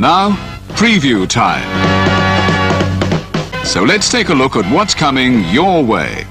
Now, preview time. So let's take a look at what's coming your way.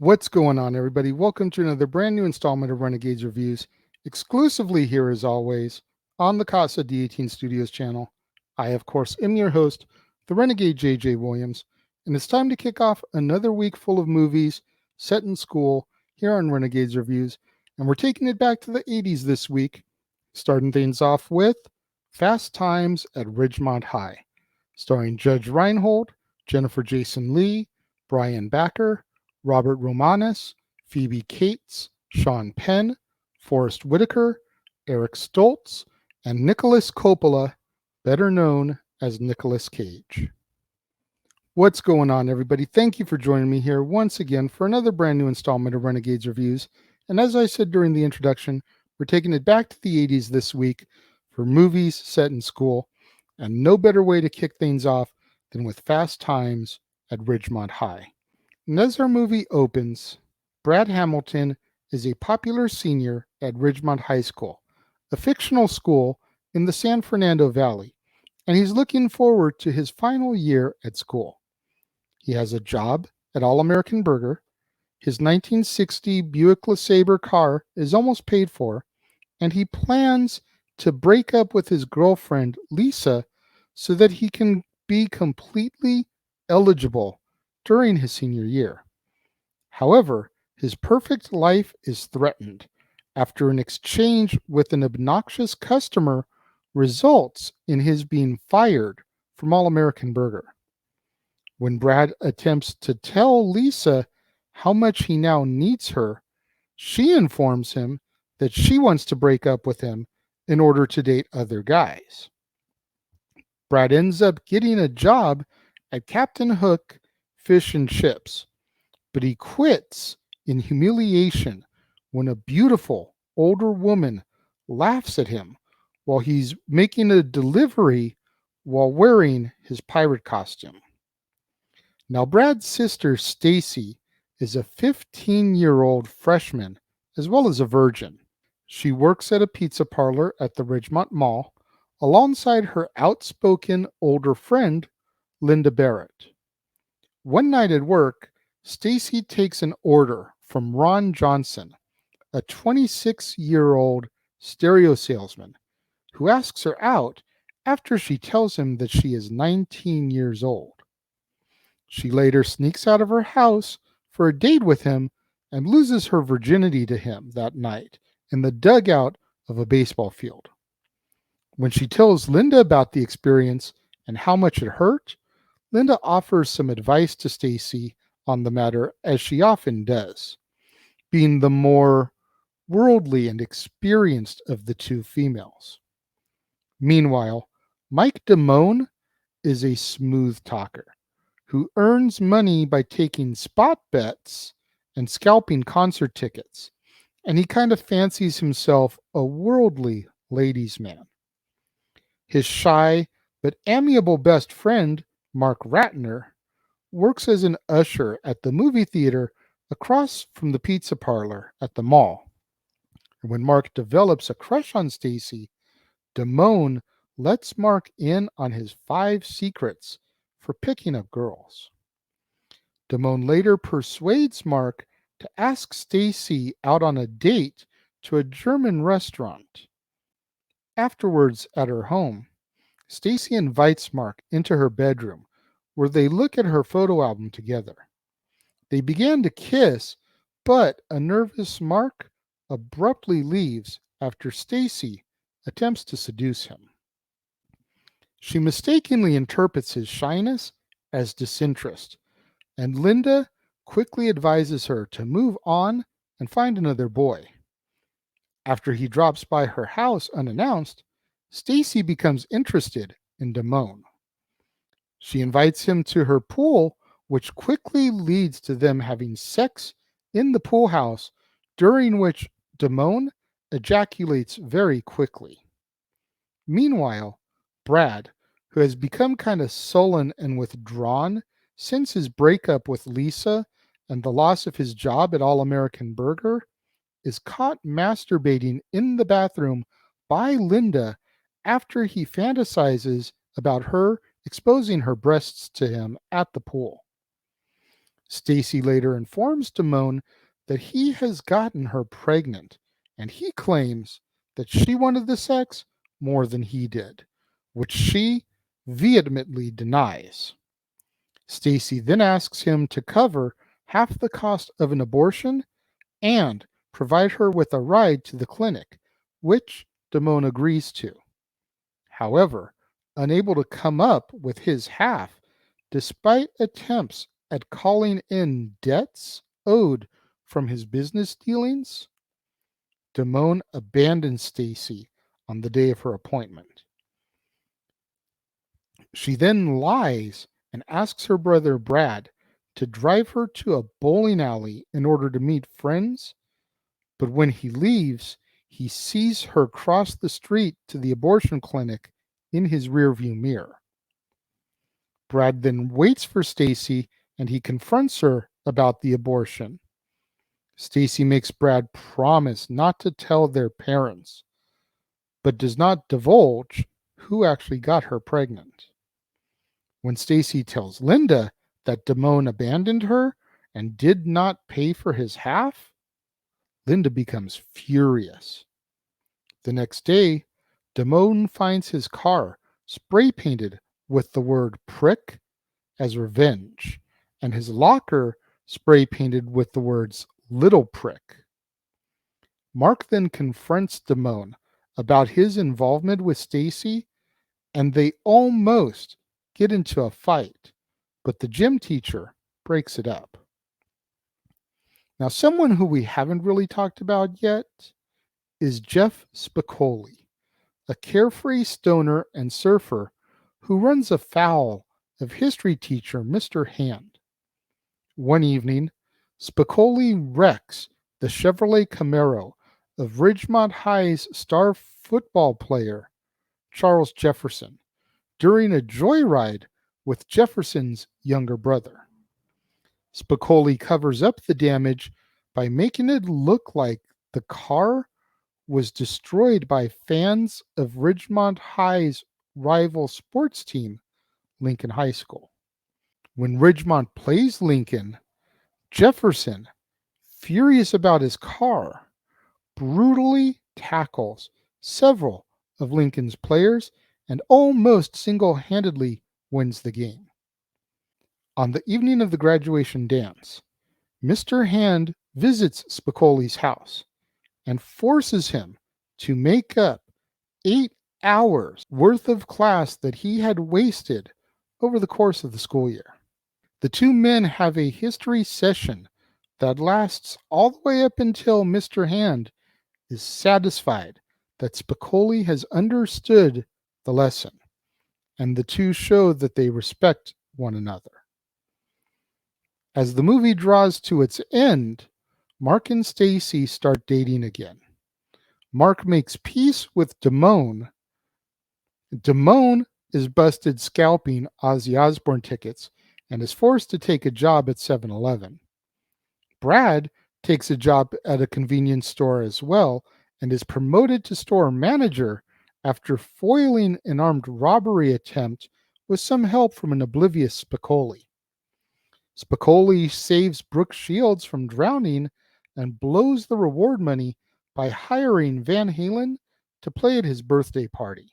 What's going on, everybody? Welcome to another brand new installment of Renegades Reviews, exclusively here as always on the Casa D18 Studios channel. I, of course, am your host, the Renegade JJ Williams, and it's time to kick off another week full of movies set in school here on Renegades Reviews, and we're taking it back to the 80s this week, starting things off with Fast Times at Ridgemont High, starring Judge Reinhold, Jennifer Jason Leigh, Brian Backer, Robert Romanus, Phoebe Cates, Sean Penn, Forrest Whitaker, Eric Stoltz, and Nicholas Coppola, better known as Nicolas Cage. What's going on, everybody? Thank you for joining me here once again for another brand new installment of Renegades Reviews. And as I said during the introduction, we're taking it back to the 80s this week for movies set in school. And no better way to kick things off than with Fast Times at Ridgemont High. And as our movie opens, Brad Hamilton is a popular senior at Ridgemont High School, a fictional school in the San Fernando Valley, and he's looking forward to his final year at school. He has a job at All American Burger, his 1960 Buick LeSabre car is almost paid for, and he plans to break up with his girlfriend, Lisa, so that he can be completely eligible during his senior year. However, his perfect life is threatened after an exchange with an obnoxious customer results in his being fired from All American Burger. When Brad attempts to tell Lisa how much he now needs her, she informs him that she wants to break up with him in order to date other guys. Brad ends up getting a job at Captain Hook Fish and Chips, but he quits in humiliation when a beautiful older woman laughs at him while he's making a delivery while wearing his pirate costume. Now, Brad's sister, Stacy, is a 15-year-old freshman as well as a virgin. She works at a pizza parlor at the Ridgemont Mall alongside her outspoken older friend, Linda Barrett. One night at work, Stacy takes an order from Ron Johnson, a 26-year-old stereo salesman, who asks her out after she tells him that she is 19 years old. She later sneaks out of her house for a date with him and loses her virginity to him that night in the dugout of a baseball field. When she tells Linda about the experience and how much it hurt, Linda offers some advice to Stacy on the matter, as she often does, being the more worldly and experienced of the two females. Meanwhile, Mike Damone is a smooth talker who earns money by taking spot bets and scalping concert tickets, and he kind of fancies himself a worldly ladies' man. His shy but amiable best friend, Mark Ratner, works as an usher at the movie theater across from the pizza parlor at the mall. And when Mark develops a crush on Stacy, Damone lets Mark in on his 5 secrets for picking up girls. Damone later persuades Mark to ask Stacy out on a date to a German restaurant. Afterwards, at her home, Stacy invites Mark into her bedroom, where they look at her photo album together. They began to kiss, but a nervous Mark abruptly leaves after Stacy attempts to seduce him. She mistakenly interprets his shyness as disinterest, and Linda quickly advises her to move on and find another boy. After he drops by her house unannounced, Stacy becomes interested in Damone. She invites him to her pool, which quickly leads to them having sex in the pool house, during which Damone ejaculates very quickly. Meanwhile, Brad, who has become kind of sullen and withdrawn since his breakup with Lisa and the loss of his job at All American Burger, is caught masturbating in the bathroom by Linda after he fantasizes about her exposing her breasts to him at the pool. Stacy later informs Damone that he has gotten her pregnant, and he claims that she wanted the sex more than he did, which she vehemently denies. Stacy then asks him to cover half the cost of an abortion and provide her with a ride to the clinic, which Damone agrees to. However, unable to come up with his half, despite attempts at calling in debts owed from his business dealings, Damone abandons Stacy on the day of her appointment. She then lies and asks her brother Brad to drive her to a bowling alley in order to meet friends, but when he leaves, he sees her cross the street to the abortion clinic in his rearview mirror. Brad then waits for Stacy and he confronts her about the abortion. Stacy makes Brad promise not to tell their parents, but does not divulge who actually got her pregnant. When Stacy tells Linda that Damone abandoned her and did not pay for his half, Linda becomes furious. The next day, Damone finds his car spray painted with the word prick as revenge, and his locker spray painted with the words little prick. Mark then confronts Damone about his involvement with Stacy, and they almost get into a fight, but the gym teacher breaks it up. Now, someone who we haven't really talked about yet is Jeff Spicoli, a carefree stoner and surfer who runs afoul of history teacher Mr. Hand. One evening, Spicoli wrecks the Chevrolet Camaro of Ridgemont High's star football player, Charles Jefferson, during a joyride with Jefferson's younger brother. Spicoli covers up the damage by making it look like the car was destroyed by fans of Ridgemont High's rival sports team, Lincoln High School. When Ridgemont plays Lincoln, Jefferson, furious about his car, brutally tackles several of Lincoln's players and almost single-handedly wins the game. On the evening of the graduation dance, Mr. Hand visits Spicoli's house and forces him to make up 8 hours worth of class that he had wasted over the course of the school year. The two men have a history session that lasts all the way up until Mr. Hand is satisfied that Spicoli has understood the lesson, and the two show that they respect one another. As the movie draws to its end, Mark and Stacy start dating again. Mark makes peace with Damone. Damone is busted scalping Ozzy Osbourne tickets and is forced to take a job at 7-Eleven. Brad takes a job at a convenience store as well and is promoted to store manager after foiling an armed robbery attempt with some help from an oblivious Spicoli. Spicoli saves Brooke Shields from drowning and blows the reward money by hiring Van Halen to play at his birthday party.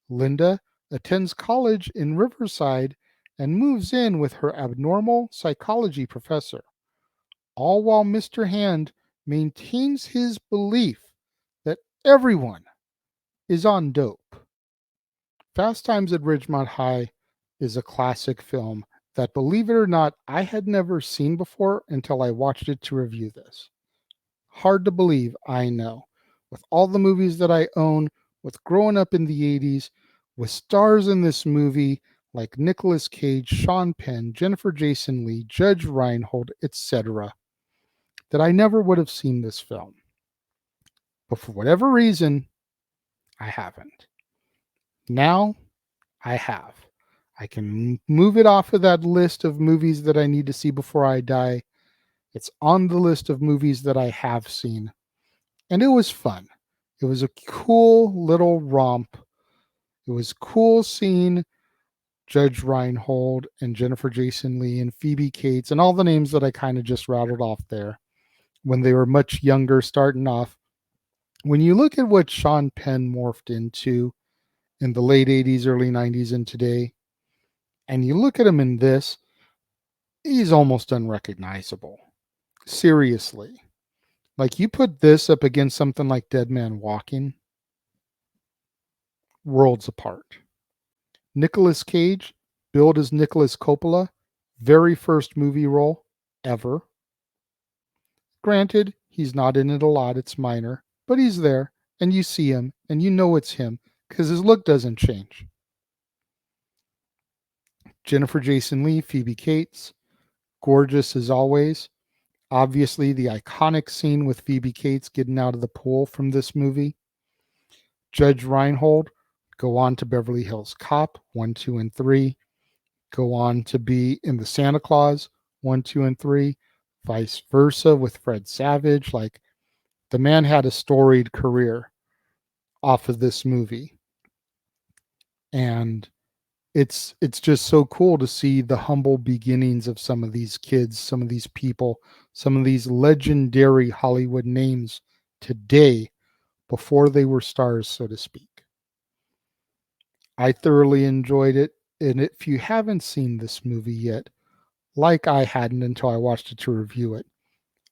Linda attends college in Riverside and moves in with her abnormal psychology professor, all while Mr. Hand maintains his belief that everyone is on dope. Fast Times at Ridgemont High is a classic film that, believe it or not, I had never seen before until I watched it to review this. Hard to believe, I know. With all the movies that I own, with growing up in the 80s, with stars in this movie like Nicolas Cage, Sean Penn, Jennifer Jason Leigh, Judge Reinhold, etc., that I never would have seen this film. But for whatever reason, I haven't. Now, I have. I can move it off of that list of movies that I need to see before I die. It's on the list of movies that I have seen. And it was fun. It was a cool little romp. It was cool seeing Judge Reinhold and Jennifer Jason Leigh and Phoebe Cates and all the names that I kind of just rattled off there when they were much younger starting off. When you look at what Sean Penn morphed into in the late 80s, early 90s, and today, and you look at him in this, he's almost unrecognizable. Seriously. Like, you put this up against something like Dead Man Walking, worlds apart. Nicolas Cage, billed as Nicholas Coppola, very first movie role ever. Granted, he's not in it a lot, it's minor, but he's there, and you see him, and you know it's him, because his look doesn't change. Jennifer Jason Leigh, Phoebe Cates, gorgeous as always. Obviously, the iconic scene with Phoebe Cates getting out of the pool from this movie. Judge Reinhold, go on to Beverly Hills Cop, 1, 2, and 3. Go on to be in the Santa Claus, 1, 2, and 3. Vice versa with Fred Savage. Like, the man had a storied career off of this movie. And it's just so cool to see the humble beginnings of some of these kids, some of these people, some of these legendary Hollywood names today before they were stars, so to speak. I thoroughly enjoyed it. And if you haven't seen this movie yet, like I hadn't until I watched it to review it,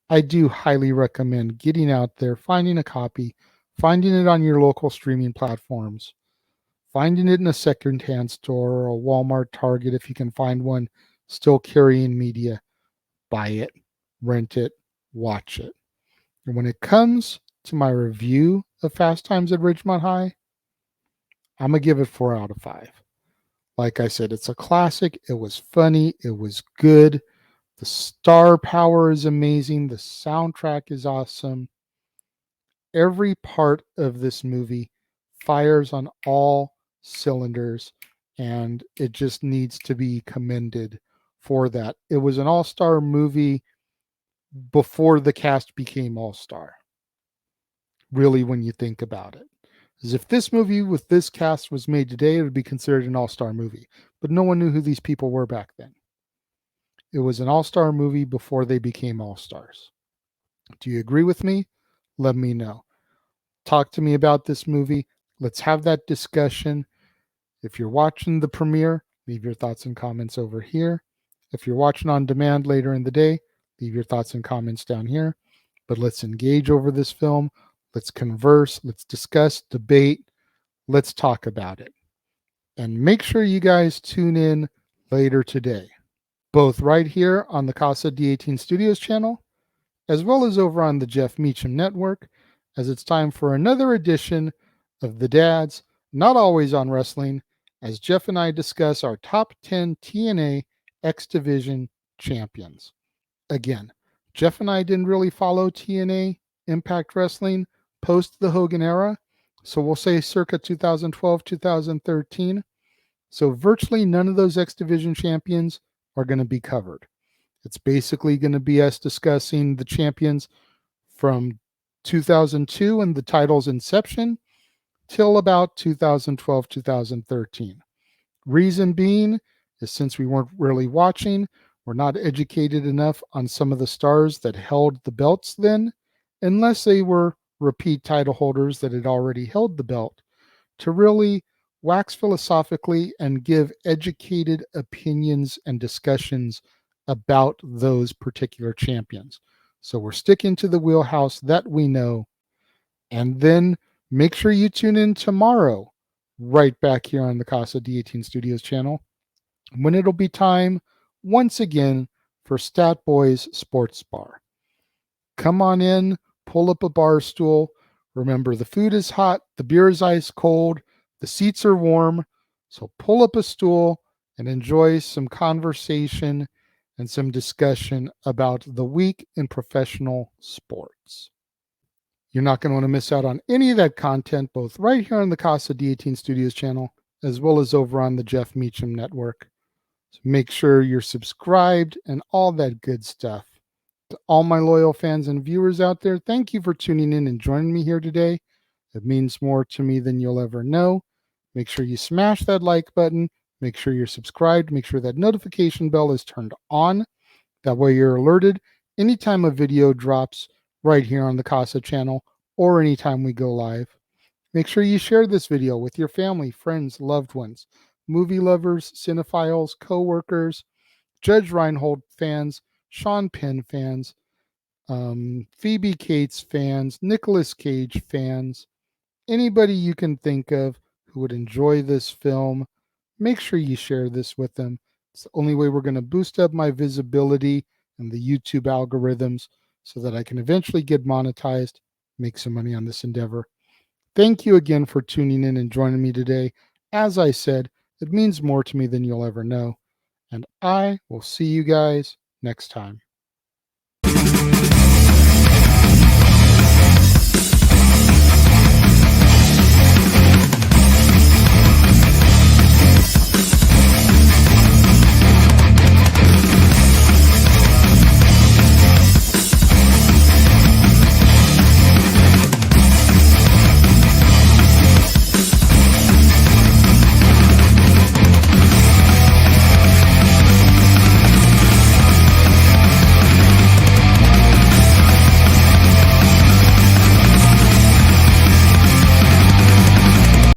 I do highly recommend getting out there, finding a copy, finding it on your local streaming platforms, finding it in a secondhand store or a Walmart, Target, if you can find one still carrying media. Buy it, rent it, watch it. And when it comes to my review of Fast Times at Ridgemont High, I'm going to give it 4 out of 5. Like I said, it's a classic. It was funny. It was good. The star power is amazing. The soundtrack is awesome. Every part of this movie fires on all cylinders, and it just needs to be commended for that. It was an all-star movie before the cast became all-star. Really, when you think about it. As if this movie with this cast was made today, it would be considered an all-star movie. But no one knew who these people were back then. It was an all-star movie before they became all-stars. Do you agree with me? Let me know. Talk to me about this movie. Let's have that discussion. If you're watching the premiere, leave your thoughts and comments over here. If you're watching on demand later in the day, leave your thoughts and comments down here. But let's engage over this film. Let's converse. Let's discuss, debate. Let's talk about it. And make sure you guys tune in later today, both right here on the Casa D18 Studios channel, as well as over on the Jeff Meacham Network, as it's time for another edition of The Dads, Not Always on Wrestling, as Jeff and I discuss our top 10 TNA X Division champions. Again, Jeff and I didn't really follow TNA Impact Wrestling post the Hogan era, so we'll say circa 2012, 2013. So virtually none of those X Division champions are going to be covered. It's basically going to be us discussing the champions from 2002 and the title's inception till about 2012, 2013. Reason being is since we weren't really watching, we're not educated enough on some of the stars that held the belts then, unless they were repeat title holders that had already held the belt, to really wax philosophically and give educated opinions and discussions about those particular champions. So we're sticking to the wheelhouse that we know. And then make sure you tune in tomorrow, right back here on the Casa D18 Studios channel, when it'll be time once again for Stat Boys Sports Bar. Come on in, pull up a bar stool. Remember, the food is hot, the beer is ice cold, the seats are warm. So pull up a stool and enjoy some conversation and some discussion about the week in professional sports. You're not going to want to miss out on any of that content, both right here on the Casa D18 Studios channel, as well as over on the Jeff Meacham Network. So make sure you're subscribed and all that good stuff. To all my loyal fans and viewers out there, thank you for tuning in and joining me here today. It means more to me than you'll ever know. Make sure you smash that like button, Make sure you're subscribed. Make sure that notification bell is turned on. That way you're alerted anytime a video drops right here on the Casa channel or anytime we go live. Make sure you share this video with your family, friends, loved ones, movie lovers, cinephiles, co-workers, Judge Reinhold fans, Sean Penn fans, Phoebe Cates fans, Nicolas Cage fans, anybody you can think of who would enjoy this film. Make sure you share this with them. It's the only way we're going to boost up my visibility and the YouTube algorithms so that I can eventually get monetized, make some money on this endeavor. Thank you again for tuning in and joining me today. As I said, it means more to me than you'll ever know. And I will see you guys next time.